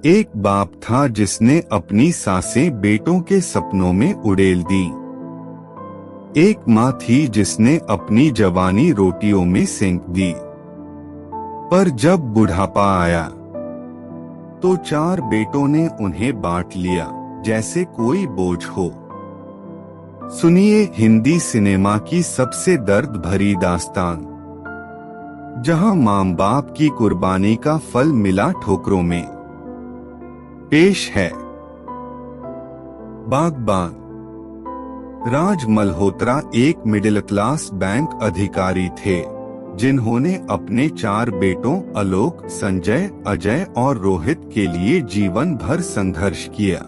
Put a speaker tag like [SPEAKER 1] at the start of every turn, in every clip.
[SPEAKER 1] एक बाप था जिसने अपनी सांसें बेटों के सपनों में उड़ेल दी। एक माँ थी जिसने अपनी जवानी रोटियों में सेंक दी। पर जब बुढ़ापा आया तो 4 बेटों ने उन्हें बांट लिया जैसे कोई बोझ हो। सुनिए हिंदी सिनेमा की सबसे दर्द भरी दास्तान, जहां मां बाप की कुर्बानी का फल मिला ठोकरों में। पेश है बागबान। राज मल्होत्रा एक मिडिल क्लास बैंक अधिकारी थे जिन्होंने अपने 4 बेटों आलोक, संजय, अजय और रोहित के लिए जीवन भर संघर्ष किया।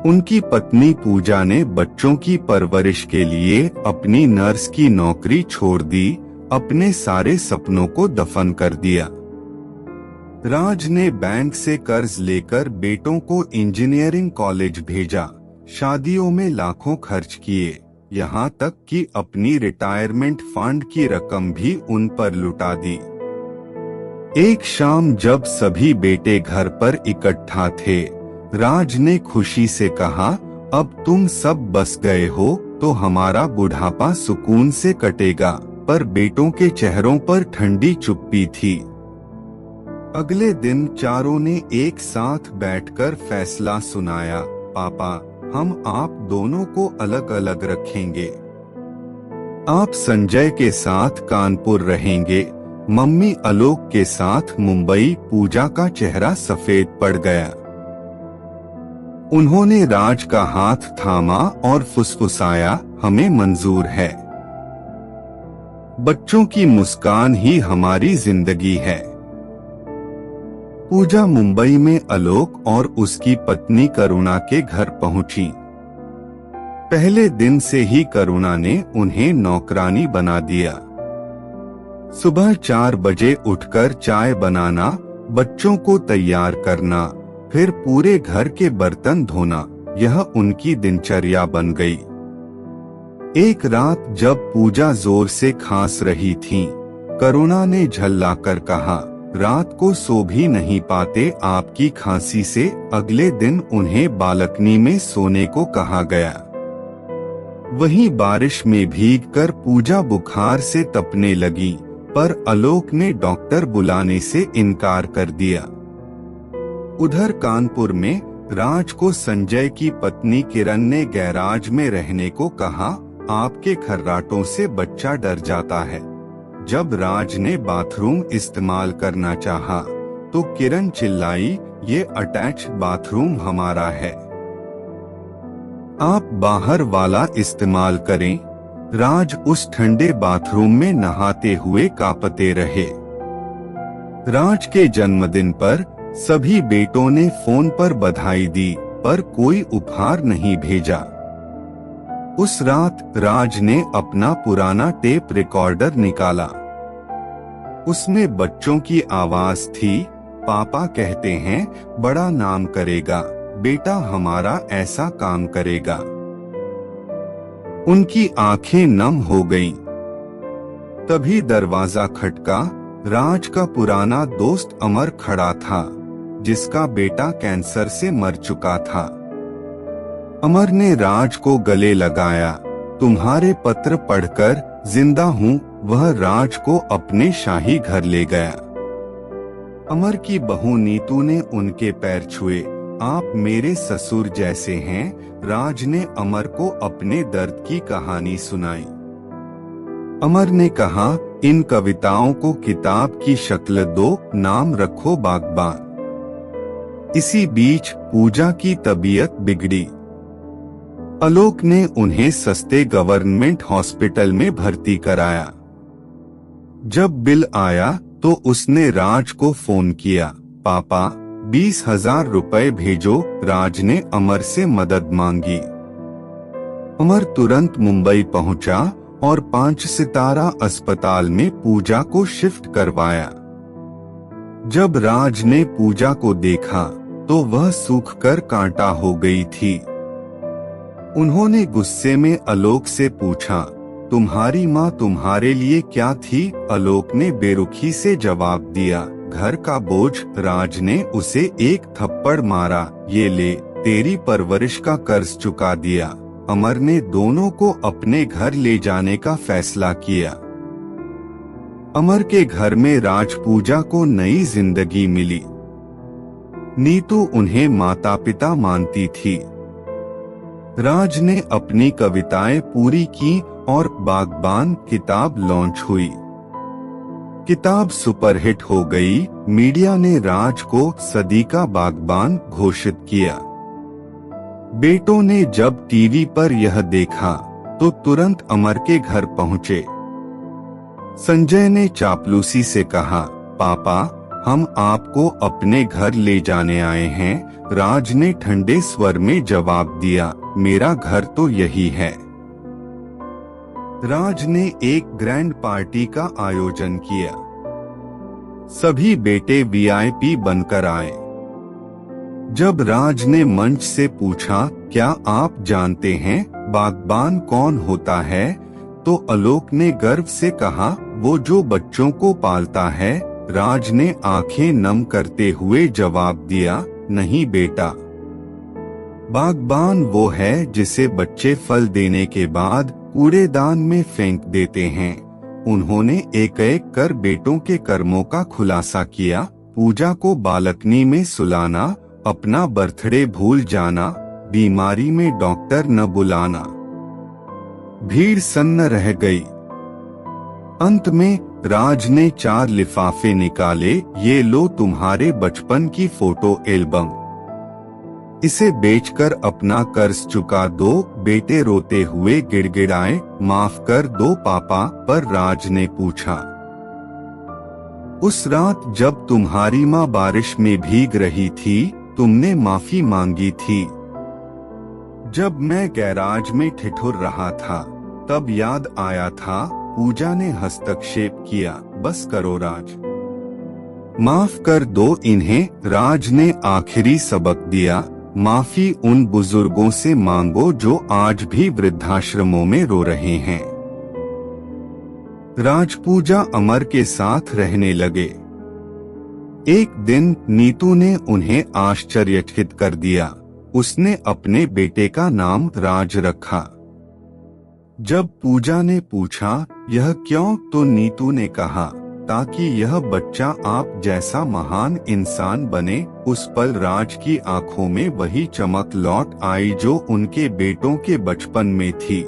[SPEAKER 1] उनकी पत्नी पूजा ने बच्चों की परवरिश के लिए अपनी नर्स की नौकरी छोड़ दी, अपने सारे सपनों को दफन कर दिया। राज ने बैंक से कर्ज लेकर बेटों को इंजीनियरिंग कॉलेज भेजा, शादियों में लाखों खर्च किए, यहाँ तक कि अपनी रिटायरमेंट फंड की रकम भी उन पर लुटा दी। एक शाम जब सभी बेटे घर पर इकट्ठा थे, राज ने खुशी से कहा, अब तुम सब बस गए हो तो हमारा बुढ़ापा सुकून से कटेगा। पर बेटों के चेहरों पर ठंडी चुप्पी थी। अगले दिन चारों ने एक साथ बैठकर फैसला सुनाया, पापा, हम आप दोनों को अलग अलग रखेंगे। आप संजय के साथ कानपुर रहेंगे, मम्मी आलोक के साथ मुंबई। पूजा का चेहरा सफेद पड़ गया। उन्होंने राज का हाथ थामा और फुसफुसाया, हमें मंजूर है। बच्चों की मुस्कान ही हमारी जिंदगी है। पूजा मुंबई में आलोक और उसकी पत्नी करुणा के घर पहुंची। पहले दिन से ही करुणा ने उन्हें नौकरानी बना दिया। सुबह 4 बजे उठकर चाय बनाना, बच्चों को तैयार करना, फिर पूरे घर के बर्तन धोना, यह उनकी दिनचर्या बन गई। एक रात जब पूजा जोर से खांस रही थीं, करुणा ने झल्लाकर कहा, रात को सो भी नहीं पाते आपकी खांसी से। अगले दिन उन्हें बालकनी में सोने को कहा गया। वहीं बारिश में भीगकर पूजा बुखार से तपने लगी, पर आलोक ने डॉक्टर बुलाने से इनकार कर दिया। उधर कानपुर में राज को संजय की पत्नी किरण ने गैराज में रहने को कहा, आपके खर्राटों से बच्चा डर जाता है। जब राज ने बाथरूम इस्तेमाल करना चाहा, तो किरण चिल्लाई, ये अटैच बाथरूम हमारा है, आप बाहर वाला इस्तेमाल करें। राज उस ठंडे बाथरूम में नहाते हुए कांपते रहे। राज के जन्मदिन पर सभी बेटों ने फोन पर बधाई दी, पर कोई उपहार नहीं भेजा। उस रात राज ने अपना पुराना टेप रिकॉर्डर निकाला। उसमें बच्चों की आवाज थी, पापा कहते हैं बड़ा नाम करेगा, बेटा हमारा ऐसा काम करेगा। उनकी आंखें नम हो गईं। तभी दरवाजा खटका। राज का पुराना दोस्त अमर खड़ा था, जिसका बेटा कैंसर से मर चुका था। अमर ने राज को गले लगाया, तुम्हारे पत्र पढ़कर जिंदा हूँ। वह राज को अपने शाही घर ले गया। अमर की बहू नीतू ने उनके पैर छुए, आप मेरे ससुर जैसे हैं। राज ने अमर को अपने दर्द की कहानी सुनाई। अमर ने कहा, इन कविताओं को किताब की शक्ल दो, नाम रखो बागबान। इसी बीच पूजा की तबीयत बिगड़ी। आलोक ने उन्हें सस्ते गवर्नमेंट हॉस्पिटल में भर्ती कराया। जब बिल आया तो उसने राज को फोन किया, पापा 20,000 रुपए भेजो। राज ने अमर से मदद मांगी। अमर तुरंत मुंबई पहुंचा और 5 सितारा अस्पताल में पूजा को शिफ्ट करवाया। जब राज ने पूजा को देखा तो वह सूखकर कांटा हो गई थी। उन्होंने गुस्से में आलोक से पूछा, तुम्हारी माँ तुम्हारे लिए क्या थी? आलोक ने बेरुखी से जवाब दिया, घर का बोझ। राज ने उसे एक थप्पड़ मारा। ये ले, तेरी परवरिश का कर्ज चुका दिया। अमर ने दोनों को अपने घर ले जाने का फैसला किया। अमर के घर में राज पूजा को नई जिंदगी मिली। नीतू उन्हें माता पिता मानती थी। राज ने अपनी कविताएं पूरी की और बागबान किताब लॉन्च हुई। किताब सुपरहिट हो गई। मीडिया ने राज को सदी का बागबान घोषित किया। बेटों ने जब टीवी पर यह देखा तो तुरंत अमर के घर पहुंचे। संजय ने चापलूसी से कहा, पापा, हम आपको अपने घर ले जाने आए हैं। राज ने ठंडे स्वर में जवाब दिया, मेरा घर तो यही है। राज ने एक ग्रैंड पार्टी का आयोजन किया। सभी बेटे वीआईपी बनकर आए। जब राज ने मंच से पूछा, क्या आप जानते हैं बागबान कौन होता है, तो आलोक ने गर्व से कहा, वो जो बच्चों को पालता है। राज ने आंखें नम करते हुए जवाब दिया, नहीं बेटा, बागबान वो है जिसे बच्चे फल देने के बाद कूड़ेदान में फेंक देते हैं। उन्होंने एक एक कर बेटों के कर्मों का खुलासा किया। पूजा को बालकनी में सुलाना, अपना बर्थडे भूल जाना, बीमारी में डॉक्टर न बुलाना। भीड़ सन्न रह गई। अंत में राज ने 4 लिफाफे निकाले। ये लो तुम्हारे बचपन की फोटो एल्बम। इसे बेचकर अपना कर्ज चुका दो। बेटे रोते हुए गिड़गिड़ाए, माफ कर दो पापा। पर राज ने पूछा, उस रात जब तुम्हारी माँ बारिश में भीग रही थी, तुमने माफी मांगी थी। जब मैं गैराज में ठिठुर रहा था, तब याद आया था। पूजा ने हस्तक्षेप किया, बस करो राज, माफ कर दो इन्हें। राज ने आखिरी सबक दिया, माफी उन बुजुर्गों से मांगो जो आज भी वृद्धाश्रमों में रो रहे हैं। राज पूजा अमर के साथ रहने लगे। एक दिन नीतू ने उन्हें आश्चर्यचकित कर दिया। उसने अपने बेटे का नाम राज रखा। जब पूजा ने पूछा, यह क्यों, तो नीतू ने कहा, ताकि यह बच्चा आप जैसा महान इंसान बने। उस पल राज की आंखों में वही चमक लौट आई जो उनके बेटों के बचपन में थी।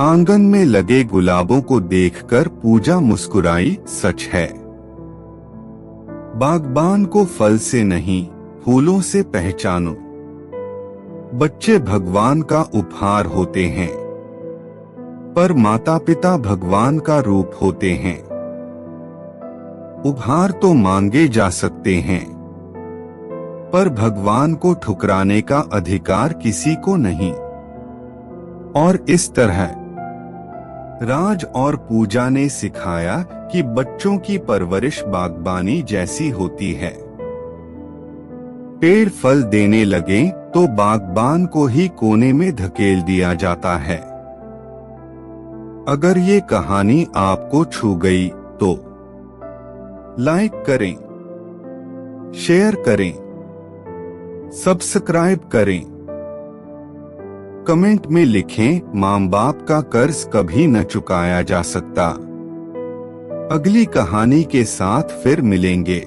[SPEAKER 1] आंगन में लगे गुलाबों को देखकर पूजा मुस्कुराई, सच है, बागबान को फल से नहीं, फूलों से पहचानो। बच्चे भगवान का उपहार होते हैं, पर माता पिता भगवान का रूप होते हैं। उपहार तो मांगे जा सकते हैं, पर भगवान को ठुकराने का अधिकार किसी को नहीं। और इस तरह राज और पूजा ने सिखाया कि बच्चों की परवरिश बागबानी जैसी होती है। पेड़ फल देने लगे तो बागबान को ही कोने में धकेल दिया जाता है। अगर ये कहानी आपको छू गई तो लाइक करें, शेयर करें, सब्सक्राइब करें। कमेंट में लिखें, माँ बाप का कर्ज कभी न चुकाया जा सकता। अगली कहानी के साथ फिर मिलेंगे।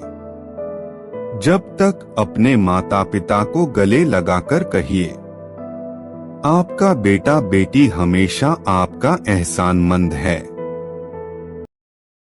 [SPEAKER 1] जब तक अपने माता पिता को गले लगाकर कहिए, आपका बेटा बेटी हमेशा आपका एहसानमंद है।